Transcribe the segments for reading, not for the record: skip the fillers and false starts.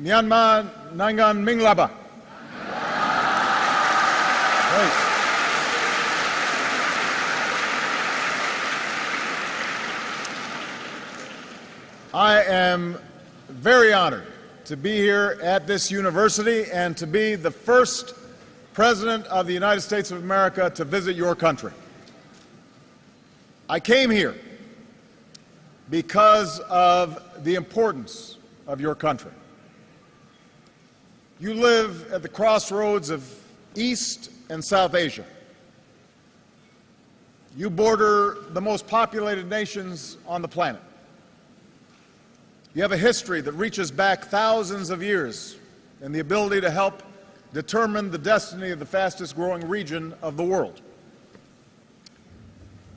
Myanmar Nangan Minglaba. I am very honored to be here at this university and to be the first President of the United States of America to visit your country. I came here because of the importance of your country. You live at the crossroads of East and South Asia. You border the most populated nations on the planet. You have a history that reaches back thousands of years and the ability to help determine the destiny of the fastest growing region of the world.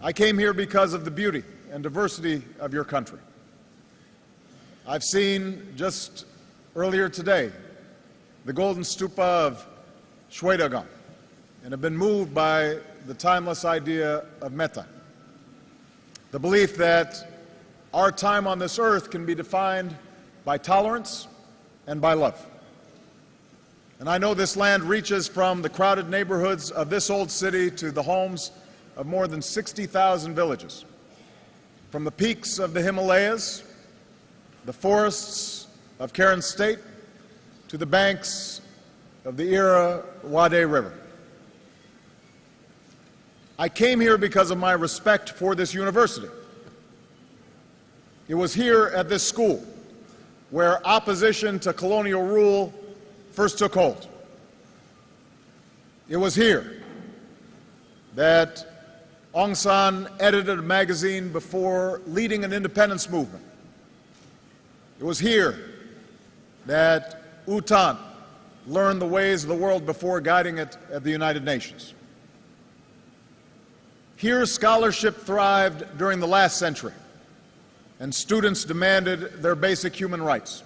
I came here because of the beauty and diversity of your country. I've seen just earlier today the golden stupa of Shwedagon and have been moved by the timeless idea of metta, the belief that our time on this earth can be defined by tolerance and by love. And I know this land reaches from the crowded neighborhoods of this old city to the homes of more than 60,000 villages, from the peaks of the Himalayas, the forests of Karen State, to the banks of the Irrawaddy River. I came here because of my respect for this university. It was here at this school where opposition to colonial rule first took hold. It was here that Aung San edited a magazine before leading an independence movement. It was here that U Thant learned the ways of the world before guiding it at the United Nations. Here, scholarship thrived during the last century, and students demanded their basic human rights.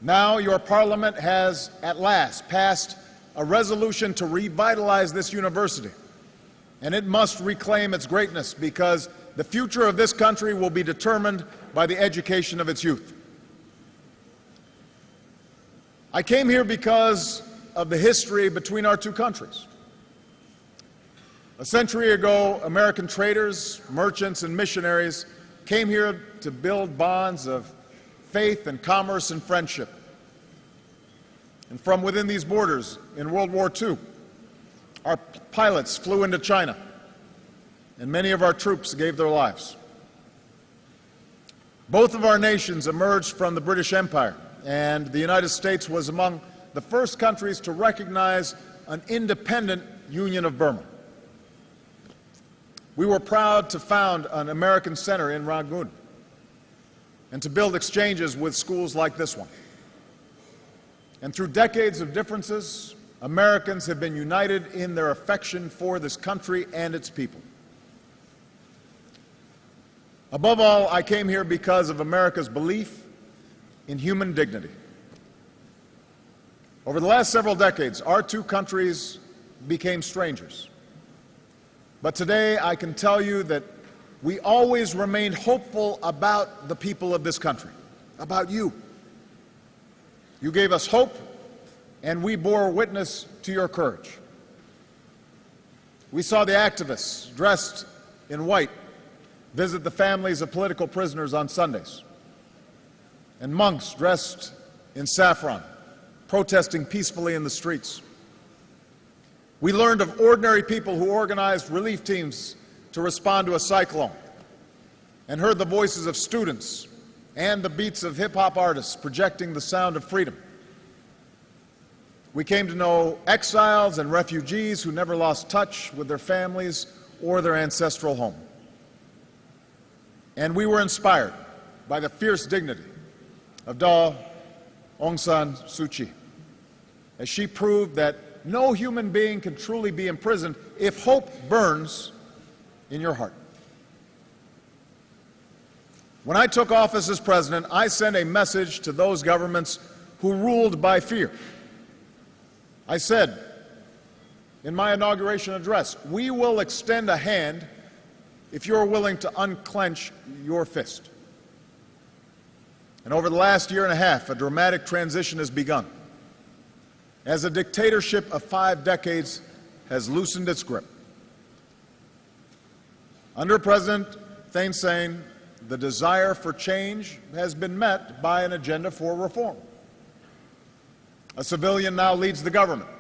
Now your parliament has at last passed a resolution to revitalize this university, and it must reclaim its greatness because the future of this country will be determined by the education of its youth. I came here because of the history between our two countries. A century ago, American traders, merchants, and missionaries came here to build bonds of faith and commerce and friendship. And from within these borders, in World War II, our pilots flew into China, and many of our troops gave their lives. Both of our nations emerged from the British Empire, and the United States was among the first countries to recognize an independent Union of Burma. We were proud to found an American center in Rangoon and to build exchanges with schools like this one. And through decades of differences, Americans have been united in their affection for this country and its people. Above all, I came here because of America's belief in human dignity. Over the last several decades, our two countries became strangers. But today, I can tell you that we always remained hopeful about the people of this country, about you. You gave us hope, and we bore witness to your courage. We saw the activists dressed in white visit the families of political prisoners on Sundays, and monks dressed in saffron protesting peacefully in the streets. We learned of ordinary people who organized relief teams to respond to a cyclone, and heard the voices of students and the beats of hip-hop artists projecting the sound of freedom. We came to know exiles and refugees who never lost touch with their families or their ancestral home. And we were inspired by the fierce dignity of Aung San Suu Kyi, as she proved that no human being can truly be imprisoned if hope burns in your heart. When I took office as president, I sent a message to those governments who ruled by fear. I said in my inauguration address, we will extend a hand if you're willing to unclench your fist. And over the last year and a half, a dramatic transition has begun, as a dictatorship of 5 decades has loosened its grip. Under President Thein Sein, the desire for change has been met by an agenda for reform. A civilian now leads the government,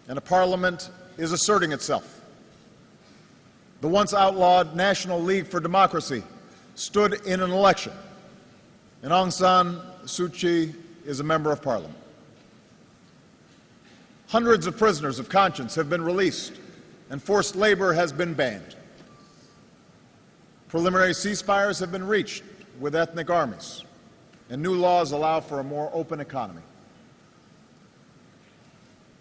and a parliament is asserting itself. The once outlawed National League for Democracy stood in an election, and Aung San Suu Kyi is a member of parliament. Hundreds of prisoners of conscience have been released, and forced labor has been banned. Preliminary ceasefires have been reached with ethnic armies, and new laws allow for a more open economy.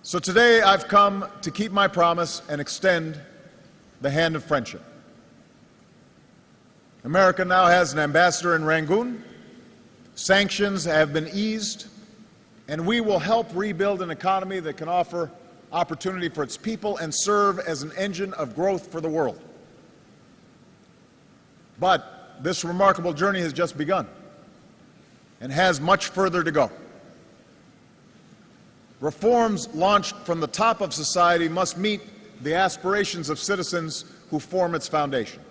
So today I've come to keep my promise and extend the hand of friendship. America now has an ambassador in Rangoon. Sanctions have been eased, and we will help rebuild an economy that can offer opportunity for its people and serve as an engine of growth for the world. But this remarkable journey has just begun and has much further to go. Reforms launched from the top of society must meet the aspirations of citizens who form its foundation.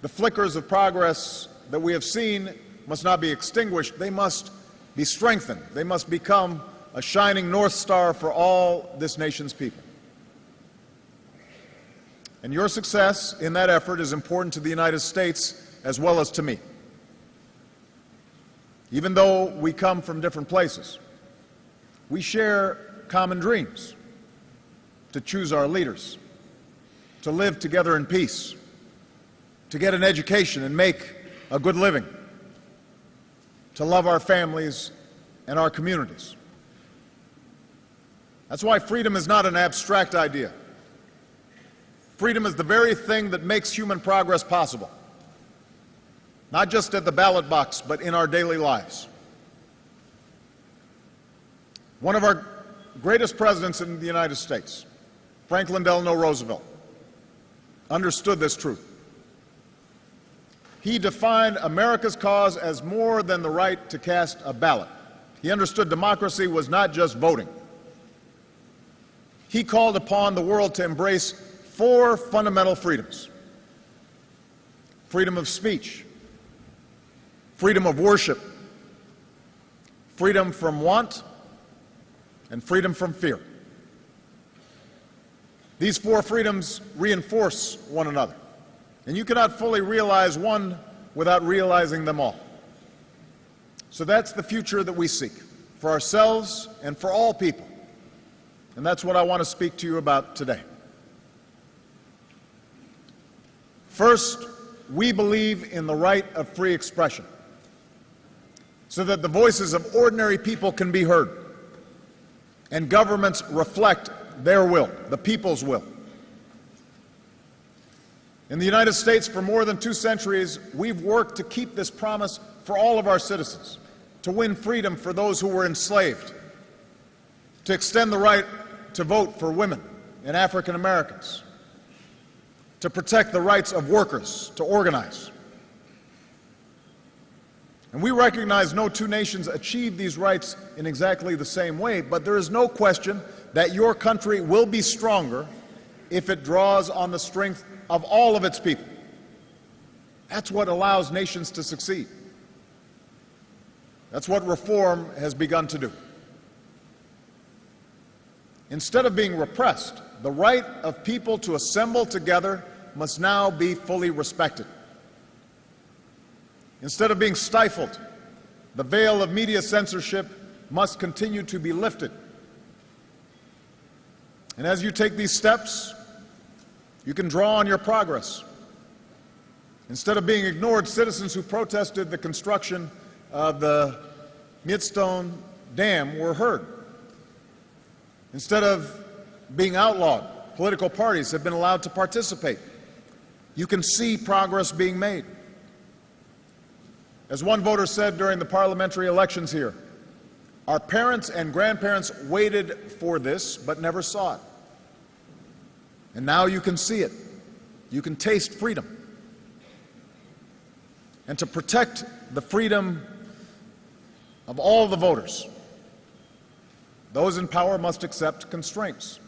The flickers of progress that we have seen must not be extinguished. They must be strengthened. They must become a shining North Star for all this nation's people. And your success in that effort is important to the United States as well as to me. Even though we come from different places, we share common dreams: to choose our leaders, to live together in peace, to get an education and make a good living, to love our families and our communities. That's why freedom is not an abstract idea. Freedom is the very thing that makes human progress possible, not just at the ballot box, but in our daily lives. One of our greatest presidents in the United States, Franklin Delano Roosevelt, understood this truth. He defined America's cause as more than the right to cast a ballot. He understood democracy was not just voting. He called upon the world to embrace 4 fundamental freedoms: freedom of speech, freedom of worship, freedom from want, and freedom from fear. These 4 freedoms reinforce one another, and you cannot fully realize one without realizing them all. So that's the future that we seek for ourselves and for all people, and that's what I want to speak to you about today. First, we believe in the right of free expression, so that the voices of ordinary people can be heard, and governments reflect their will, the people's will. In the United States, for more than 2 centuries, we've worked to keep this promise for all of our citizens, to win freedom for those who were enslaved, to extend the right to vote for women and African Americans, to protect the rights of workers to organize. And we recognize no 2 nations achieve these rights in exactly the same way, but there is no question that your country will be stronger if it draws on the strength of all of its people. That's what allows nations to succeed. That's what reform has begun to do. Instead of being repressed, the right of people to assemble together must now be fully respected. Instead of being stifled, the veil of media censorship must continue to be lifted. And as you take these steps, you can draw on your progress. Instead of being ignored, citizens who protested the construction of the Midstone Dam were heard. Instead of being outlawed, political parties have been allowed to participate. You can see progress being made. As one voter said during the parliamentary elections here, our parents and grandparents waited for this but never saw it. And now you can see it. You can taste freedom. and to protect the freedom of all the voters, those in power must accept constraints.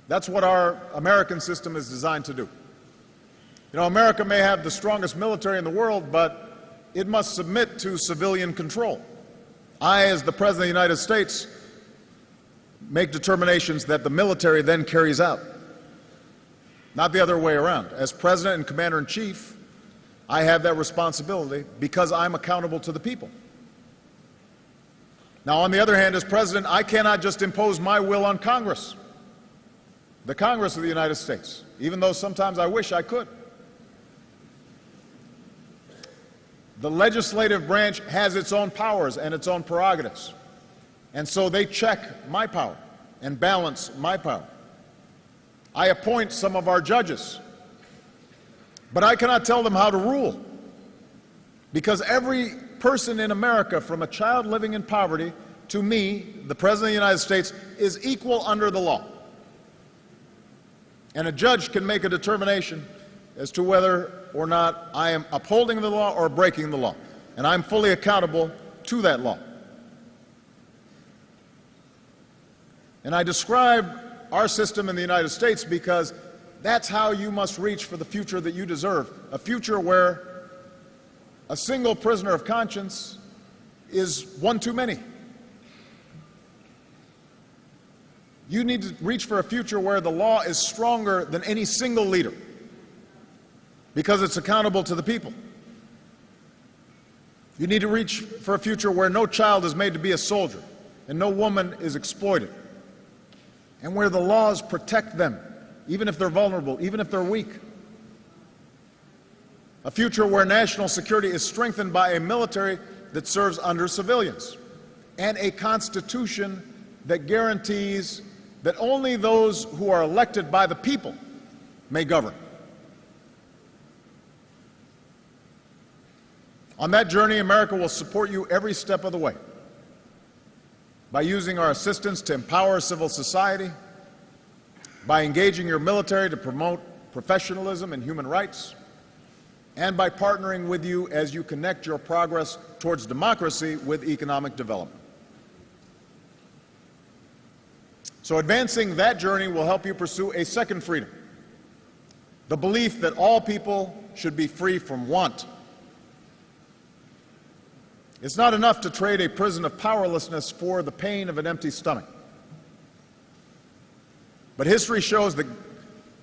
That's what our American system is designed to do. You know, America may have the strongest military in the world, but it must submit to civilian control. I, as the President of the United States, make determinations that the military then carries out, not the other way around. As President and Commander-in-Chief, I have that responsibility because I'm accountable to the people. Now, on the other hand, as President, I cannot just impose my will on Congress, the Congress of the United States, even though sometimes I wish I could. The legislative branch has its own powers and its own prerogatives, and so they check my power and balance my power. I appoint some of our judges, but I cannot tell them how to rule, because every person in America, from a child living in poverty to me, the President of the United States, is equal under the law. And a judge can make a determination as to whether or not I am upholding the law or breaking the law. And I'm fully accountable to that law. And I describe our system in the United States because that's how you must reach for the future that you deserve, a future where a single prisoner of conscience is one too many. You need to reach for a future where the law is stronger than any single leader because it's accountable to the people. You need to reach for a future where no child is made to be a soldier and no woman is exploited, and where the laws protect them, even if they're vulnerable, even if they're weak. A future where national security is strengthened by a military that serves under civilians, and a constitution that guarantees that only those who are elected by the people may govern. On that journey, America will support you every step of the way by using our assistance to empower civil society, by engaging your military to promote professionalism and human rights, and by partnering with you as you connect your progress towards democracy with economic development. So advancing that journey will help you pursue a second freedom, the belief that all people should be free from want. It's not enough to trade a prison of powerlessness for the pain of an empty stomach. But history shows that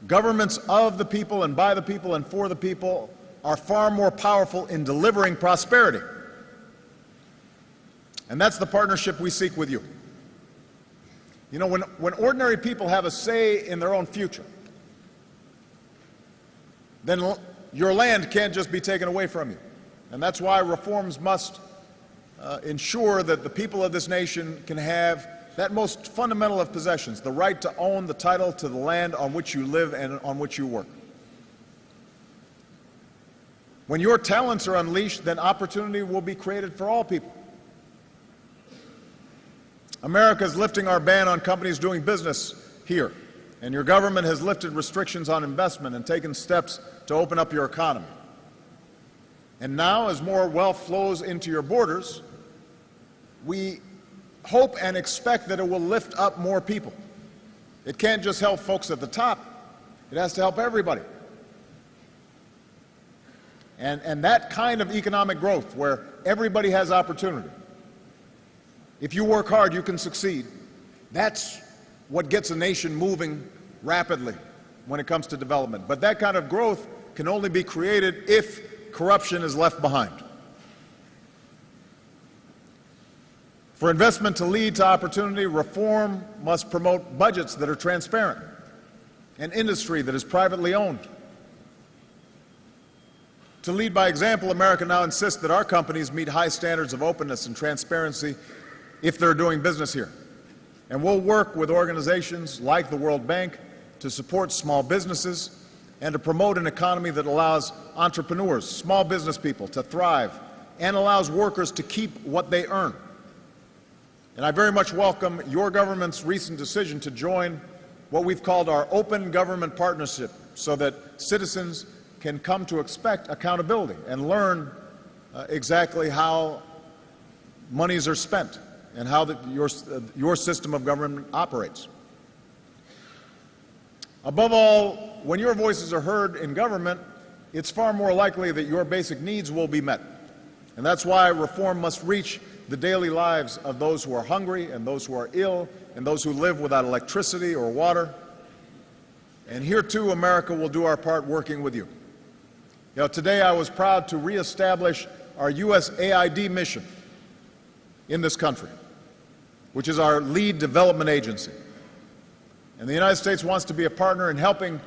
governments of the people and by the people and for the people are far more powerful in delivering prosperity. And that's the partnership we seek with you. You know, when ordinary people have a say in their own future, then your land can't just be taken away from you. And that's why reforms must ensure that the people of this nation can have that most fundamental of possessions, the right to own the title to the land on which you live and on which you work. When your talents are unleashed, then opportunity will be created for all people. America is lifting our ban on companies doing business here, and your government has lifted restrictions on investment and taken steps to open up your economy. And now, as more wealth flows into your borders, we hope and expect that it will lift up more people. It can't just help folks at the top, it has to help everybody. And that kind of economic growth where everybody has opportunity, if you work hard, you can succeed. That's what gets a nation moving rapidly when it comes to development. But that kind of growth can only be created if corruption is left behind. For investment to lead to opportunity, reform must promote budgets that are transparent and industry that is privately owned. To lead by example, America now insists that our companies meet high standards of openness and transparency if they're doing business here. And we'll work with organizations like the World Bank to support small businesses and to promote an economy that allows entrepreneurs, small business people, to thrive and allows workers to keep what they earn. And I very much welcome your government's recent decision to join what we've called our Open Government Partnership, so that citizens can come to expect accountability and learn exactly how monies are spent and how your system of government operates. Above all, when your voices are heard in government, it's far more likely that your basic needs will be met. And that's why reform must reach the daily lives of those who are hungry and those who are ill and those who live without electricity or water. And here, too, America will do our part working with you. You know, today I was proud to reestablish our USAID mission in this country, which is our lead development agency. And the United States wants to be a partner in helping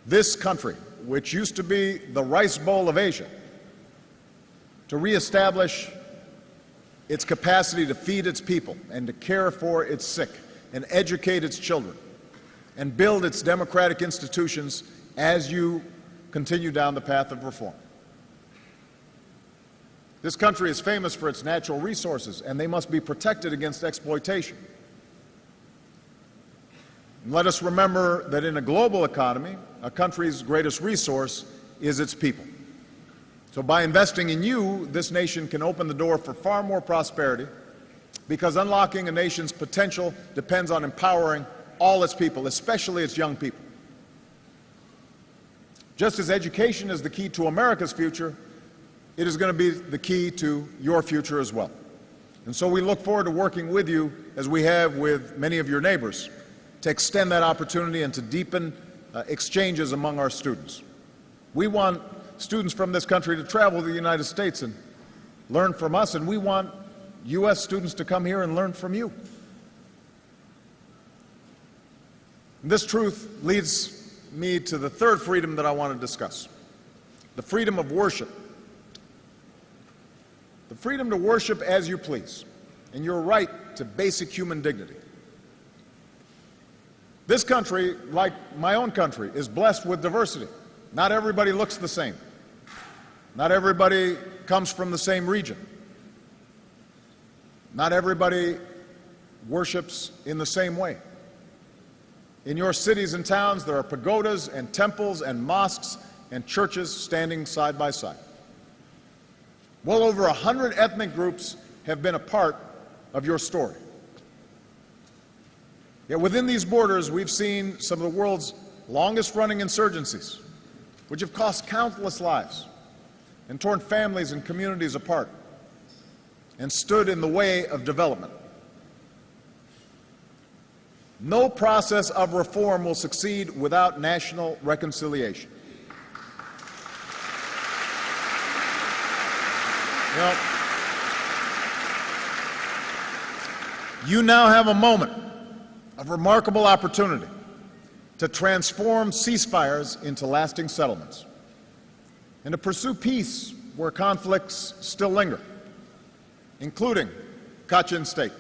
this country, which used to be the Rice Bowl of Asia, to reestablish its capacity to feed its people and to care for its sick and educate its children and build its democratic institutions as you continue down the path of reform. This country is famous for its natural resources, and they must be protected against exploitation. And let us remember that in a global economy, a country's greatest resource is its people. So by investing in you, this nation can open the door for far more prosperity, because unlocking a nation's potential depends on empowering all its people, especially its young people. Just as education is the key to America's future, it is going to be the key to your future as well. And so we look forward to working with you, as we have with many of your neighbors, to extend that opportunity and to deepen exchanges among our students. We want students from this country to travel to the United States and learn from us, and we want U.S. students to come here and learn from you. And this truth leads me to the third freedom that I want to discuss, the freedom of worship. The freedom to worship as you please, and your right to basic human dignity. This country, like my own country, is blessed with diversity. Not everybody looks the same. Not everybody comes from the same region. Not everybody worships in the same way. In your cities and towns, there are pagodas and temples and mosques and churches standing side by side. Well over 100 ethnic groups have been a part of your story. Yet within these borders, we've seen some of the world's longest-running insurgencies, which have cost countless lives and torn families and communities apart and stood in the way of development. No process of reform will succeed without national reconciliation. You now have a moment of remarkable opportunity to transform ceasefires into lasting settlements and to pursue peace where conflicts still linger, including Kachin State.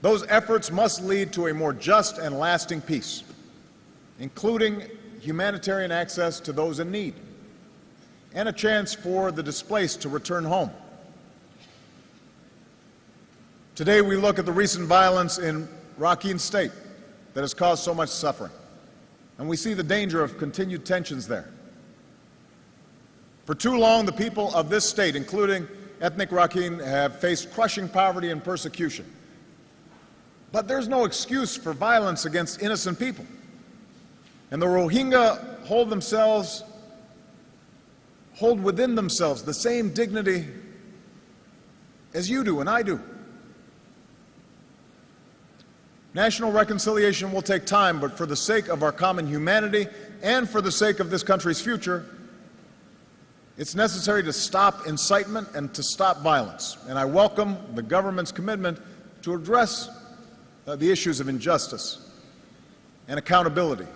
Those efforts must lead to a more just and lasting peace, including humanitarian access to those in need and a chance for the displaced to return home. Today we look at the recent violence in Rakhine State that has caused so much suffering, and we see the danger of continued tensions there. For too long, the people of this state, including ethnic Rakhine, have faced crushing poverty and persecution. But there's no excuse for violence against innocent people. And the Rohingya hold within themselves the same dignity as you do and I do. National reconciliation will take time, but for the sake of our common humanity and for the sake of this country's future, it's necessary to stop incitement and to stop violence. And I welcome the government's commitment to address the issues of injustice and accountability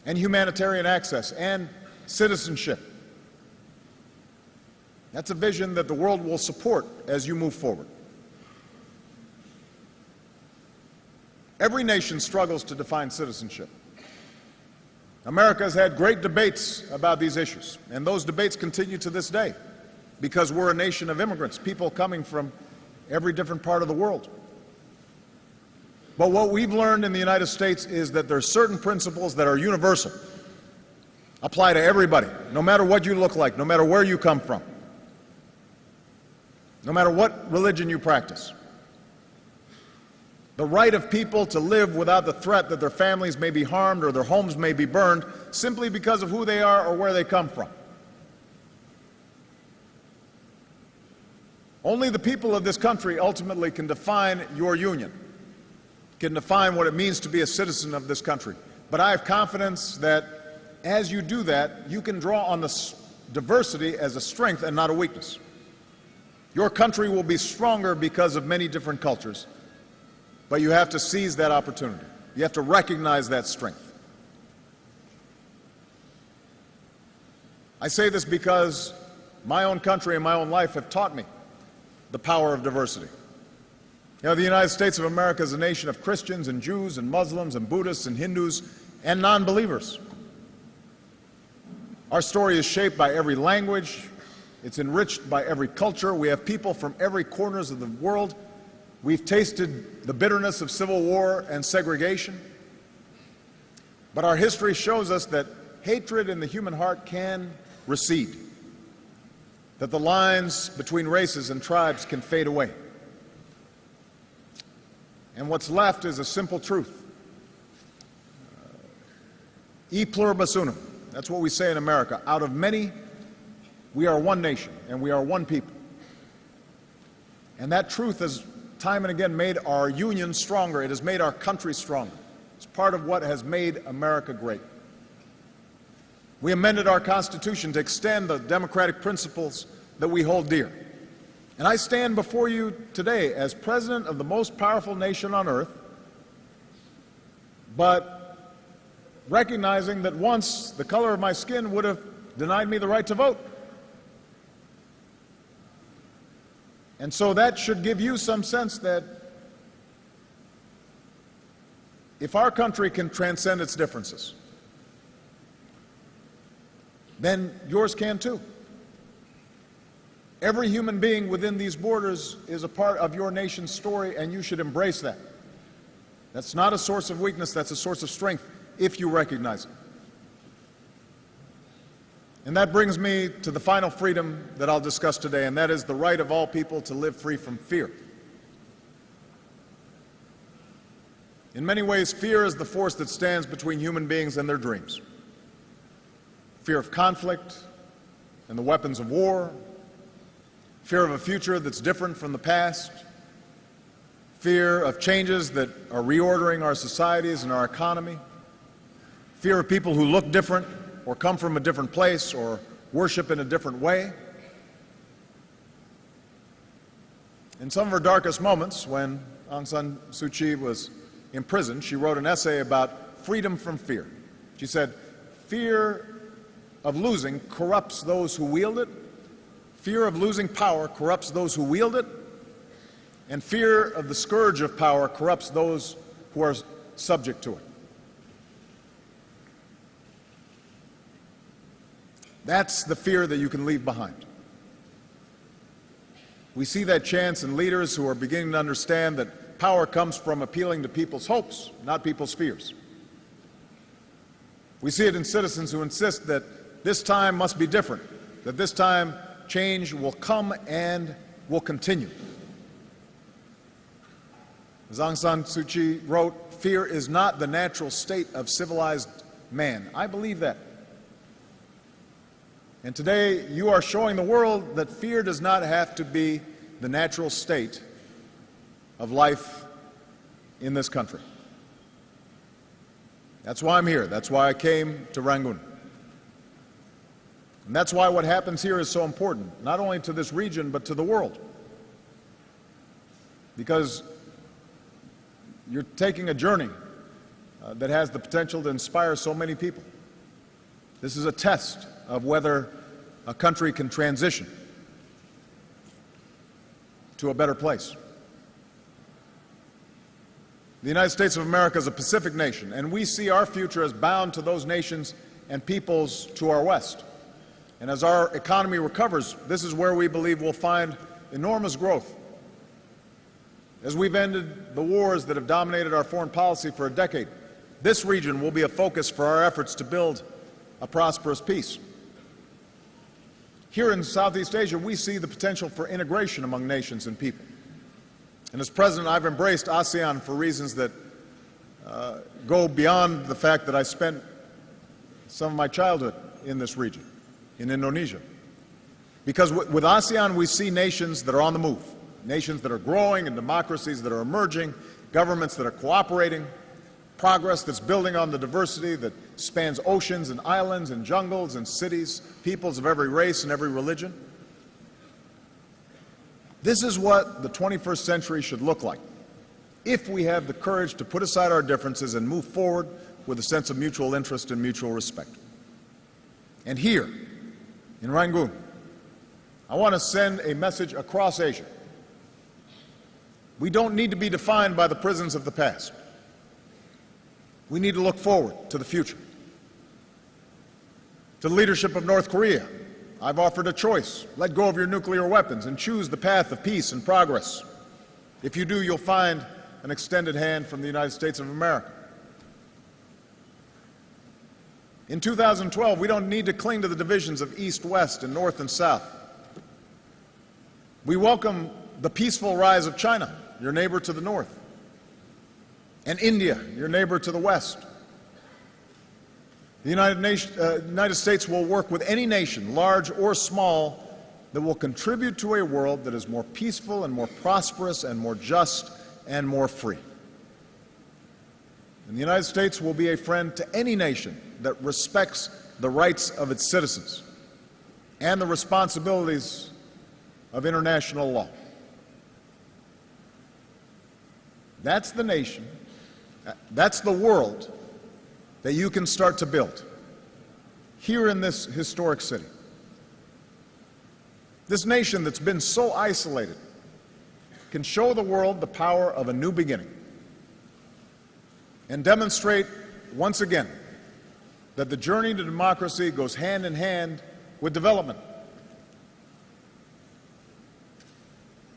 and humanitarian access and citizenship. That's a vision that the world will support as you move forward. Every nation struggles to define citizenship. America has had great debates about these issues, and those debates continue to this day because we're a nation of immigrants, people coming from every different part of the world. But what we've learned in the United States is that there are certain principles that are universal. apply to everybody, no matter what you look like, no matter where you come from, no matter what religion you practice. The right of people to live without the threat that their families may be harmed or their homes may be burned simply because of who they are or where they come from. Only the people of this country ultimately can define your union, can define what it means to be a citizen of this country. But I have confidence that as you do that, you can draw on the diversity as a strength and not a weakness. Your country will be stronger because of many different cultures, but you have to seize that opportunity. You have to recognize that strength. I say this because my own country and my own life have taught me the power of diversity. You know, the United States of America is a nation of Christians and Jews and Muslims and Buddhists and Hindus and non-believers. Our story is shaped by every language. It's enriched by every culture. We have people from every corner of the world. We've tasted the bitterness of civil war and segregation. But our history shows us that hatred in the human heart can recede, that the lines between races and tribes can fade away. And what's left is a simple truth. E pluribus unum. That's what we say in America. Out of many, we are one nation, and we are one people. And that truth has time and again made our union stronger. It has made our country stronger. It's part of what has made America great. We amended our Constitution to extend the democratic principles that we hold dear. And I stand before you today as president of the most powerful nation on earth, but recognizing that once the color of my skin would have denied me the right to vote. And so that should give you some sense that if our country can transcend its differences, then yours can too. Every human being within these borders is a part of your nation's story, and you should embrace that. That's not a source of weakness, that's a source of strength if you recognize it. And that brings me to the final freedom that I'll discuss today, and that is the right of all people to live free from fear. In many ways, fear is the force that stands between human beings and their dreams. Fear of conflict and the weapons of war, fear of a future that's different from the past, fear of changes that are reordering our societies and our economy, fear of people who look different or come from a different place or worship in a different way. In some of her darkest moments, when Aung San Suu Kyi was imprisoned, she wrote an essay about freedom from fear. She said, "Fear of losing corrupts those who wield it. Fear of losing power corrupts those who wield it. And fear of the scourge of power corrupts those who are subject to it." That's the fear that you can leave behind. We see that chance in leaders who are beginning to understand that power comes from appealing to people's hopes, not people's fears. We see it in citizens who insist that this time must be different, that this time change will come and will continue. As Aung San Suu Kyi wrote, "Fear is not the natural state of civilized man." I believe that. And today you are showing the world that fear does not have to be the natural state of life in this country. That's why I'm here. That's why I came to Rangoon. And that's why what happens here is so important, not only to this region, but to the world. Because you're taking a journey that has the potential to inspire so many people. This is a test of whether a country can transition to a better place. The United States of America is a Pacific nation, and we see our future as bound to those nations and peoples to our west. And as our economy recovers, this is where we believe we'll find enormous growth. As we've ended the wars that have dominated our foreign policy for a decade, this region will be a focus for our efforts to build a prosperous peace. Here in Southeast Asia, we see the potential for integration among nations and people. And as president, I've embraced ASEAN for reasons that go beyond the fact that I spent some of my childhood in this region, in Indonesia. Because with ASEAN, we see nations that are on the move, nations that are growing and democracies that are emerging, governments that are cooperating, progress that's building on the diversity that spans oceans and islands and jungles and cities, peoples of every race and every religion. This is what the 21st century should look like if we have the courage to put aside our differences and move forward with a sense of mutual interest and mutual respect. And here, in Rangoon, I want to send a message across Asia. We don't need to be defined by the prisons of the past. We need to look forward to the future. To the leadership of North Korea, I've offered a choice. Let go of your nuclear weapons and choose the path of peace and progress. If you do, you'll find an extended hand from the United States of America. In 2012, we don't need to cling to the divisions of East-West and North and South. We welcome the peaceful rise of China, your neighbor to the north, and India, your neighbor to the west. The United States will work with any nation, large or small, that will contribute to a world that is more peaceful and more prosperous and more just and more free. And the United States will be a friend to any nation that respects the rights of its citizens and the responsibilities of international law. That's the nation, that's the world that you can start to build here in this historic city. This nation that's been so isolated can show the world the power of a new beginning and demonstrate once again that the journey to democracy goes hand in hand with development.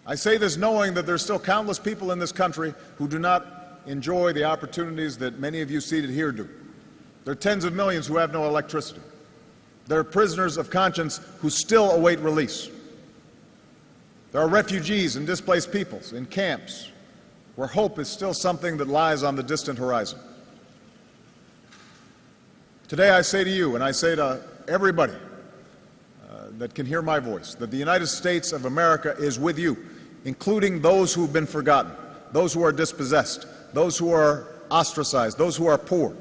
I say this knowing that there's still countless people in this country who do not enjoy the opportunities that many of you seated here do. There are tens of millions who have no electricity. There are prisoners of conscience who still await release. There are refugees and displaced peoples in camps where hope is still something that lies on the distant horizon. Today I say to you, and I say to everybody that can hear my voice, that the United States of America is with you, including those who have been forgotten, those who are dispossessed, those who are ostracized, those who are poor.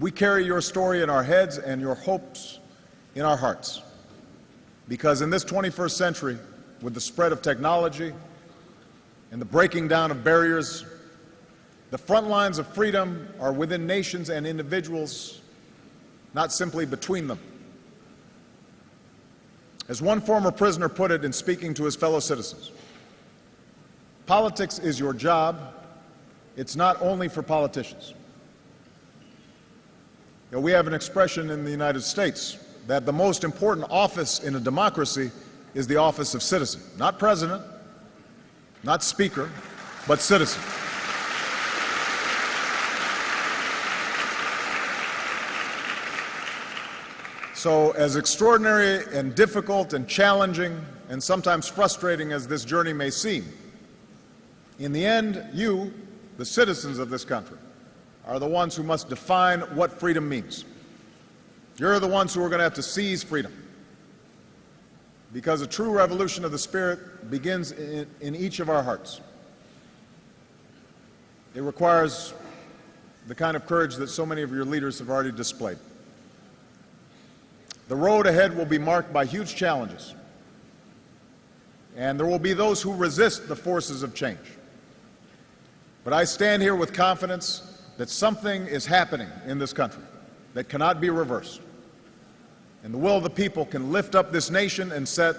We carry your story in our heads and your hopes in our hearts. Because in this 21st century, with the spread of technology and the breaking down of barriers, the front lines of freedom are within nations and individuals, not simply between them. As one former prisoner put it in speaking to his fellow citizens, politics is your job. It's not only for politicians. You know, we have an expression in the United States that the most important office in a democracy is the office of citizen. Not president, not speaker, but citizen. So as extraordinary and difficult and challenging and sometimes frustrating as this journey may seem, in the end, you, the citizens of this country, are the ones who must define what freedom means. You're the ones who are going to have to seize freedom. Because a true revolution of the spirit begins in each of our hearts. It requires the kind of courage that so many of your leaders have already displayed. The road ahead will be marked by huge challenges, and there will be those who resist the forces of change. But I stand here with confidence that something is happening in this country that cannot be reversed. And the will of the people can lift up this nation and set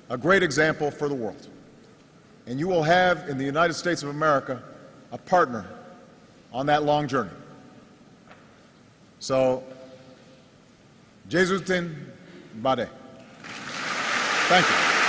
a great example for the world. And you will have in the United States of America a partner on that long journey. So, Jesutin Bade. Thank you.